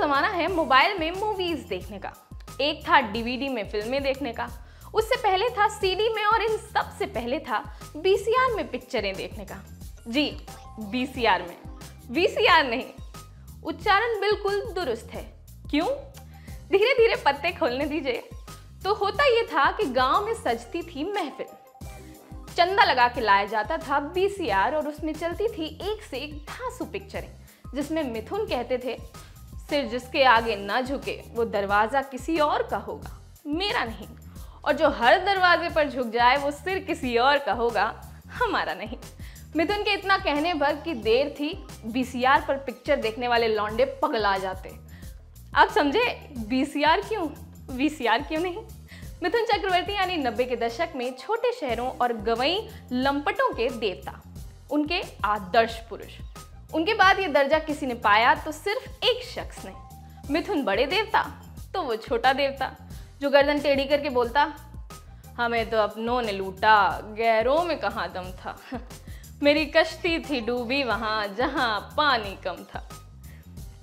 जमाना है मोबाइल में मूवीज देखने का, एक था डीवीडी में फिल्में देखने का, उससे पहले था सीडी में और इन सब से पहले था वीसीआर में पिक्चरें देखने का। जी, वीसीआर में, वीसीआर नहीं। उच्चारण बिल्कुल दुरुस्त है। क्यों? धीरे धीरे पत्ते खोलने दीजिए। तो होता ये था कि गांव में सजती थी महफिल, चंदा लगा के लाया जाता था वीसीआर और उसमें चलती थी एक से एक धांसू पिक्चरें, जिसमें मिथुन कहते थे, सिर जिसके आगे ना झुके वो दरवाजा किसी और का होगा, मेरा नहीं। और जो हर दरवाजे पर झुक जाए वो सिर किसी और का होगा, हमारा नहीं। मिथुन के इतना कहने भर की देर थी, वीसीआर पर पिक्चर देखने वाले लौंडे पगला जाते। आप समझे वीसीआर क्यों, वीसीआर क्यों नहीं? मिथुन चक्रवर्ती यानी 90 के दशक में छोटे शहरों और गवई लंपटों के देवता, उनके आदर्श पुरुष। उनके बाद ये दर्जा किसी ने पाया तो सिर्फ एक शख्स ने। मिथुन बड़े देवता तो वो छोटा देवता, जो गर्दन टेढ़ी करके बोलता, हमें तो अपनों ने लूटा, गैरों में कहाँ दम था। मेरी कश्ती थी डूबी वहां जहां पानी कम था।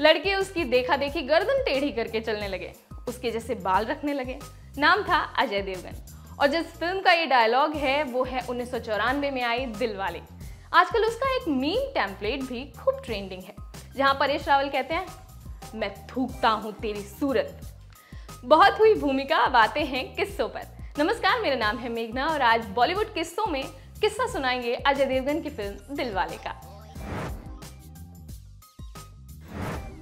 लड़के उसकी देखा देखी गर्दन टेढ़ी करके चलने लगे, उसके जैसे बाल रखने लगे। नाम था अजय देवगन और जिस फिल्म का ये डायलॉग है वो है 1994 में आई दिलवाले। आजकल उसका एक मीम टेम्पलेट भी खूब ट्रेंडिंग है, जहां परेश रावल कहते हैं, मैं थूकता हूं तेरी सूरत। बहुत हुई भूमिका, अब आते हैं किस्सों पर। नमस्कार, मेरा नाम है मेघना और आज बॉलीवुड किस्सों में किस्सा सुनाएंगे अजय देवगन की फिल्म दिलवाले का।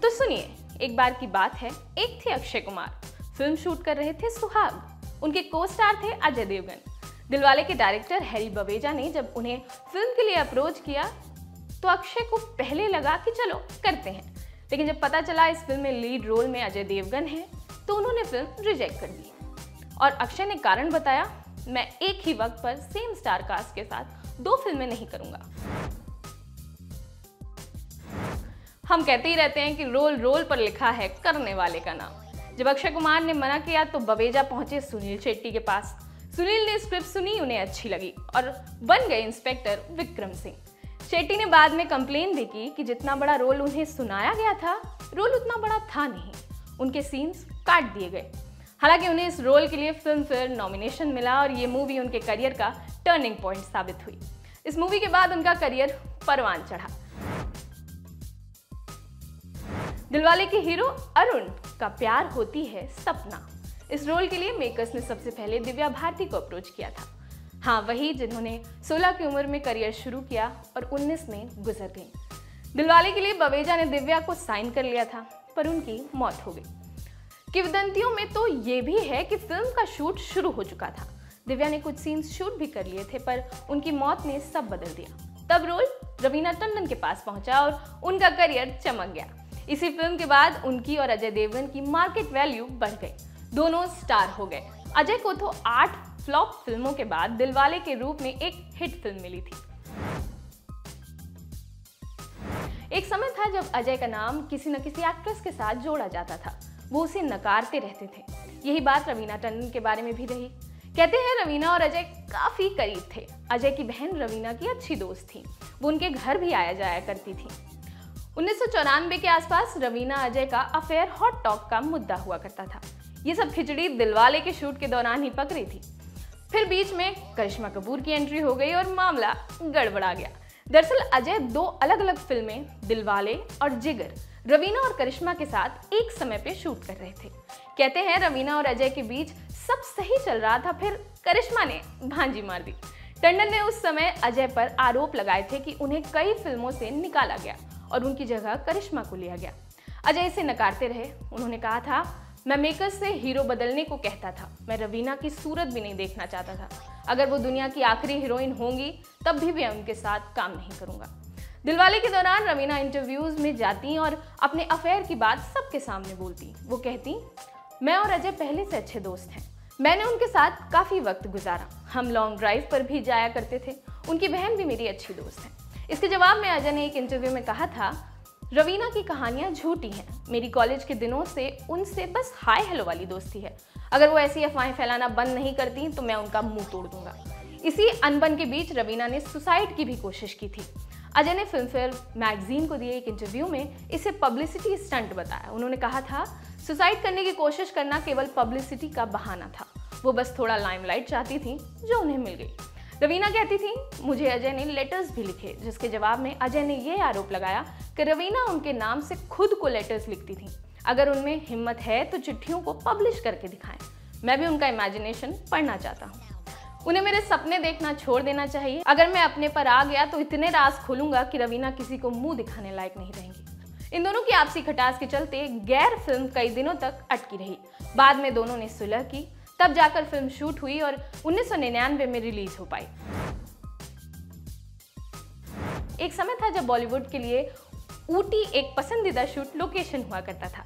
तो सुनिए, एक बार की बात है, एक थे अक्षय कुमार, फिल्म शूट कर रहे थे सुहाग। उनके को स्टार थे अजय देवगन। दिलवाले के डायरेक्टर हैरी बवेजा ने जब उन्हें फिल्म के लिए अप्रोच किया तो अक्षय को पहले लगा कि चलो करते हैं, लेकिन जब पता चला इस फिल्म में लीड रोल में अजय देवगन है तो उन्होंने फिल्म रिजेक्ट कर दी। और अक्षय ने कारण बताया, मैं एक ही वक्त पर सेम स्टार कास्ट के साथ 2 फिल्में नहीं करूंगा। हम कहते ही रहते हैं कि रोल रोल पर लिखा है करने वाले का नाम। जब अक्षय कुमार ने मना किया तो बवेजा पहुंचे सुनील शेट्टी के पास। सुनील ने स्क्रिप्ट सुनी, उन्हें अच्छी लगी और बन गए इंस्पेक्टर विक्रम सिंह। शेट्टी ने बाद में कंप्लेन भी की कि जितना बड़ा रोल उन्हें सुनाया गया था, रोल उतना बड़ा था नहीं, उनके सीन्स काट दिए गए। हालांकि उन्हें इस रोल के लिए फिल्म फेयर नॉमिनेशन मिला और ये मूवी उनके करियर का टर्निंग पॉइंट साबित हुई। इस मूवी के बाद उनका करियर परवान चढ़ा। दिलवाले के हीरो अरुण का प्यार होती है सपना। इस रोल के लिए मेकर्स ने सबसे पहले दिव्या भारती को अप्रोच किया था। हाँ, वही जिन्होंने 16 की उम्र में करियर शुरू किया और 19 में गुजर गई। दिलवाले के लिए बवेजा ने दिव्या को साइन कर लिया था, पर उनकी मौत हो गई। किंवदंतियों में तो ये भी है कि फिल्म का शूट शुरू हो चुका था, दिव्या ने कुछ सीन्स शूट भी कर लिए थे, पर उनकी मौत ने सब बदल दिया। तब रोल रवीना टंडन के पास पहुंचा और उनका करियर चमक गया। इसी फिल्म के बाद उनकी और अजय देवगन की मार्केट वैल्यू बढ़ गई, दोनों स्टार हो गए। अजय को तो 8 फ्लॉप फिल्मों के बाद दिलवाले के रूप में एक हिट फिल्म मिली थी। एक समय था जब अजय का नाम किसी न किसी एक्ट्रेस के साथ जोड़ा जाता था, वो उसे नकारते रहते थे। यही बात रवीना टंडन के बारे में भी रही। कहते हैं रवीना और अजय काफी करीब थे। अजय की बहन रवीना की अच्छी दोस्त थी, वो उनके घर भी आया जाया करती थी। 1994 के आसपास रवीना अजय का अफेयर हॉट टॉक का मुद्दा हुआ करता था। ये सब खिचड़ी दिलवाले के शूट के दौरान ही पक रही थी। फिर बीच में करिश्मा कपूर की एंट्री हो गई और मामला गड़बड़ा गया। दरअसल अजय 2 अलग अलग फिल्में दिलवाले और जिगर रवीना और करिश्मा के साथ एक समय पे शूट कर रहे थे। कहते हैं रवीना और अजय के बीच सब सही चल रहा था, फिर करिश्मा ने भांजी मार दी। टंडन ने उस समय अजय पर आरोप लगाए थे कि उन्हें कई फिल्मों से निकाला गया और उनकी जगह करिश्मा को लिया गया। अजय इसे नकारते रहे। उन्होंने कहा था, मैं मेकर्स से हीरो बदलने को कहता था, मैं रवीना की सूरत भी नहीं देखना चाहता था। अगर वो दुनिया की आखिरी हीरोइन होंगी तब भी मैं उनके साथ काम नहीं करूंगा। दिलवाले के दौरान रवीना इंटरव्यूज में जाती और अपने अफेयर की बात सबके सामने बोलती। वो कहती, मैं और अजय पहले से अच्छे दोस्त हैं, मैंने उनके साथ काफी वक्त गुजारा, हम लॉन्ग ड्राइव पर भी जाया करते थे, उनकी बहन भी मेरी अच्छी दोस्त है। इसके जवाब में अजय ने एक इंटरव्यू में कहा था, रवीना की कहानियां झूठी हैं, मेरी कॉलेज के दिनों से उनसे बस हाय हेलो वाली दोस्ती है, अगर वो ऐसी अफवाहें फैलाना बंद नहीं करती तो मैं उनका मुंह तोड़ दूंगा। इसी अनबन के बीच रवीना ने सुसाइड की भी कोशिश की थी। अजय ने फिल्म फेयर मैगजीन को दिए एक इंटरव्यू में इसे पब्लिसिटी स्टंट बताया। उन्होंने कहा था, सुसाइड करने की कोशिश करना केवल पब्लिसिटी का बहाना था। वो बस थोड़ा लाइमलाइट चाहती थी जो उन्हें मिल गई। रवीना कहती थी, मुझे अजय ने लेटर्स भी लिखे, जिसके जवाब में अजय ने यह आरोप लगाया कि रवीना उनके नाम से खुद को लेटर्स लिखती थी। अगर उनमें हिम्मत है तो चिट्ठियों को पब्लिश करके दिखाएं। मैं भी उनका इमेजिनेशन पढ़ना चाहता हूँ। उन्हें मेरे सपने देखना छोड़ देना चाहिए। अगर मैं अपने पर आ गया तो इतने राज खोलूंगा कि रवीना किसी को मुंह दिखाने लायक नहीं रहेंगी। इन दोनों की आपसी खटास के चलते गैर फिल्म कई दिनों तक अटकी रही। बाद में दोनों ने सुलह की, तब जाकर फिल्म शूट हुई और 1999 में रिलीज हो पाई। एक समय था जब बॉलीवुड के लिए ऊटी एक पसंदीदा शूट लोकेशन हुआ करता था।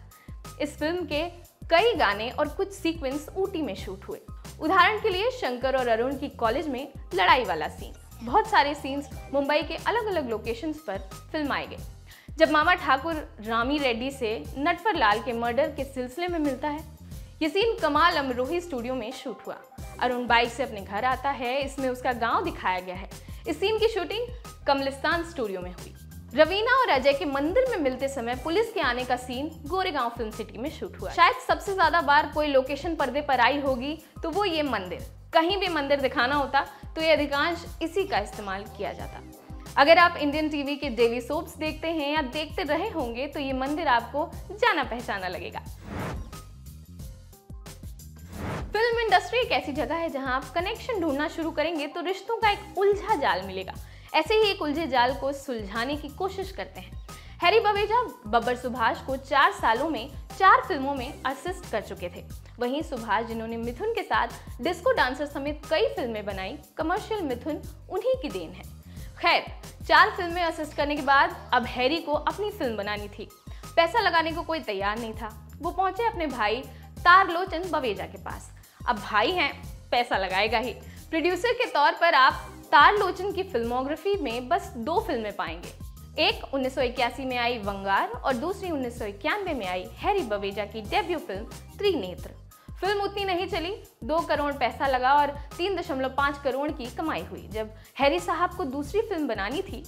इस फिल्म के कई गाने और कुछ सीक्वेंस ऊटी में शूट हुए। उदाहरण के लिए शंकर और अरुण की कॉलेज में लड़ाई वाला सीन। बहुत सारे सीन्स मुंबई के अलग अलग लोकेशंस पर फिल्माए गए। जब मामा ठाकुर रामी रेड्डी से नटवर लाल के मर्डर के सिलसिले में मिलता है, ये सीन कमाल अमरोही स्टूडियो में शूट हुआ। अरुण बाइक से अपने घर आता है, इसमें उसका गांव दिखाया गया है। इस सीन की शूटिंग कमलिस्तान स्टूडियो में हुई। रवीना और अजय के मंदिर में मिलते समय पुलिस के आने का सीन गोरेगांव फिल्म सिटी में शूट हुआ। शायद सबसे ज्यादा बार कोई लोकेशन पर्दे पर आई होगी तो वो ये मंदिर। कहीं भी मंदिर दिखाना होता तो ये अधिकांश इसी का इस्तेमाल किया जाता। अगर आप इंडियन टीवी के डेली सोप्स देखते हैं या देखते रहे होंगे तो ये मंदिर आपको जाना पहचाना लगेगा। फिल्म इंडस्ट्री एक ऐसी जगह है जहां आप कनेक्शन ढूंढना शुरू करेंगे तो रिश्तों का एक उलझा जाल मिलेगा। ऐसे ही एक उलझे जाल को सुलझाने की कोशिश करते हैं। हैरी बवेजा बब्बर सुभाष को 4 सालों में 4 फिल्मों में असिस्ट कर चुके थे। वहीं सुभाष, जिन्होंने मिथुन के साथ डिस्को डांसर समेत कई फिल्में बनाई, कमर्शियल मिथुन उन्हीं की देन है। खैर, 4 फिल्में असिस्ट करने के बाद अब हैरी को अपनी फिल्म बनानी थी। पैसा लगाने को कोई तैयार नहीं था। वो पहुंचे अपने भाई तारलोचन बवेजा के पास। अब भाई हैं, पैसा लगाएगा ही। प्रोड्यूसर के तौर पर आप तारलोचन की फिल्मोग्राफी में बस 2 फिल्में पाएंगे। एक 1981 में आई वंगार और दूसरी 1991 में आई हैरी बवेजा की डेब्यू फिल्म त्रिनेत्र। फिल्म उतनी नहीं चली, 2 करोड़ पैसा लगा और 3.5 करोड़ की कमाई हुई। जब हैरी साहब को दूसरी फिल्म बनानी थी,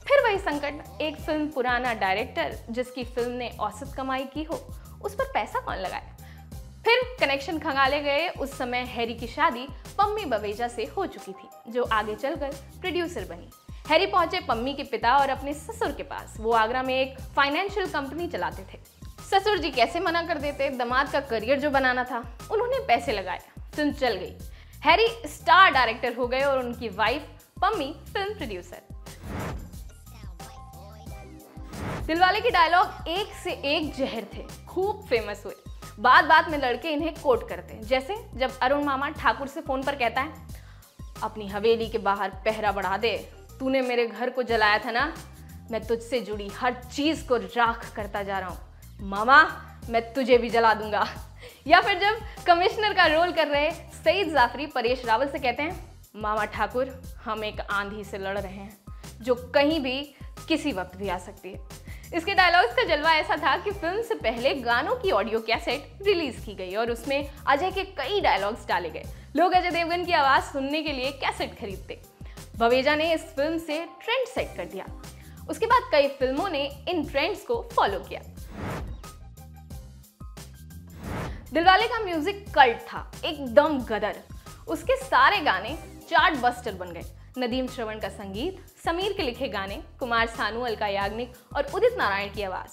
फिर वही संकट। एक फिल्म, पुराना डायरेक्टर जिसकी फिल्म ने औसत कमाई की हो, उस पर पैसा कौन लगाए। फिर कनेक्शन खंगाले गए। उस समय हैरी की शादी पम्मी बवेजा से हो चुकी थी, जो आगे चलकर प्रोड्यूसर बनी। हैरी पहुंचे पम्मी के पिता और अपने ससुर के पास। वो आगरा में एक फाइनेंशियल कंपनी चलाते थे। ससुर जी कैसे मना कर देते, दामाद का करियर जो बनाना था। उन्होंने पैसे लगाए, फिल्म चल गई। हैरी स्टार डायरेक्टर हो गए और उनकी wife Pammi film producer. Dilwale के डायलॉग एक से एक जहर थे, खूब फेमस हुए। बात बात में लड़के इन्हें कोट करते हैं। जैसे जब अरुण मामा ठाकुर से फोन पर कहता है, अपनी हवेली के बाहर पहरा बढ़ा दे, तूने मेरे घर को जलाया था ना, मैं तुझसे जुड़ी हर चीज को राख करता जा रहा हूँ, मामा मैं तुझे भी जला दूंगा। या फिर जब कमिश्नर का रोल कर रहे सईद जाफरी परेश रावल से कहते हैं, मामा ठाकुर हम एक आंधी से लड़ रहे हैं जो कहीं भी किसी वक्त भी आ सकती है। इसके डायलॉग्स का जलवा ऐसा था कि फिल्म से पहले गानों की ऑडियो कैसेट रिलीज की गई और उसमें अजय के कई डायलॉग्स डाले गए। लोग अजय देवगन की आवाज सुनने के लिए कैसेट खरीदते। बवेजा ने इस फिल्म से ट्रेंड सेट कर दिया। उसके बाद कई फिल्मों ने इन ट्रेंड्स को फॉलो किया। दिलवाले का म्यूजिक कल्ट था, एकदम गदर। उसके सारे गाने चार्ट बस्टर बन गए। नदीम श्रवण का संगीत, समीर के लिखे गाने, कुमार सानू, अलका याग्निक और उदित नारायण की आवाज।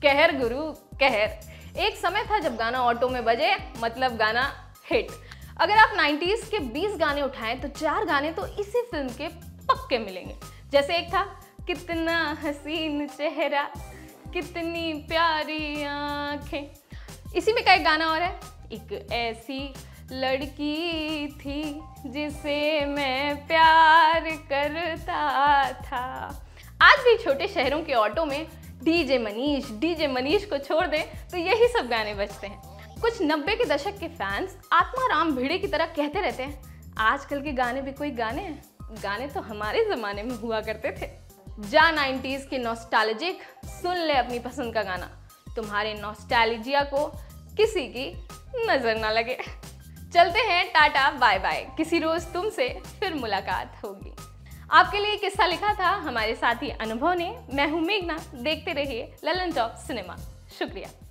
कहर गुरु कहर। एक समय था जब गाना ऑटो में बजे मतलब गाना हिट। अगर आप 90s के 20 गाने उठाएं तो 4 गाने तो इसी फिल्म के पक्के मिलेंगे। जैसे एक था कितना हसीन चेहरा, कितनी प्यारी आंखें। इसी में का एक गाना और है, एक ऐसी लड़की थी जिसे मैं प्यार करता था। आज भी छोटे शहरों के ऑटो में डीजे मनीष को छोड़ दें तो यही सब गाने बजते हैं। कुछ 90 के दशक के फैंस आत्माराम भिड़े की तरह कहते रहते हैं, आजकल के गाने भी कोई गाने हैं, गाने तो हमारे ज़माने में हुआ करते थे। जा 90s के नॉस्टैल्जिक, सुन ले अपनी पसंद का गाना, तुम्हारे नॉस्टैल्जिया को किसी की नज़र ना लगे। चलते हैं, टाटा बाय बाय, किसी रोज़ तुमसे फिर मुलाकात होगी। आपके लिए किस्सा लिखा था हमारे साथी अनुभव ने। मैं हूं मेघना, देखते रहिए ललन टॉप सिनेमा। शुक्रिया।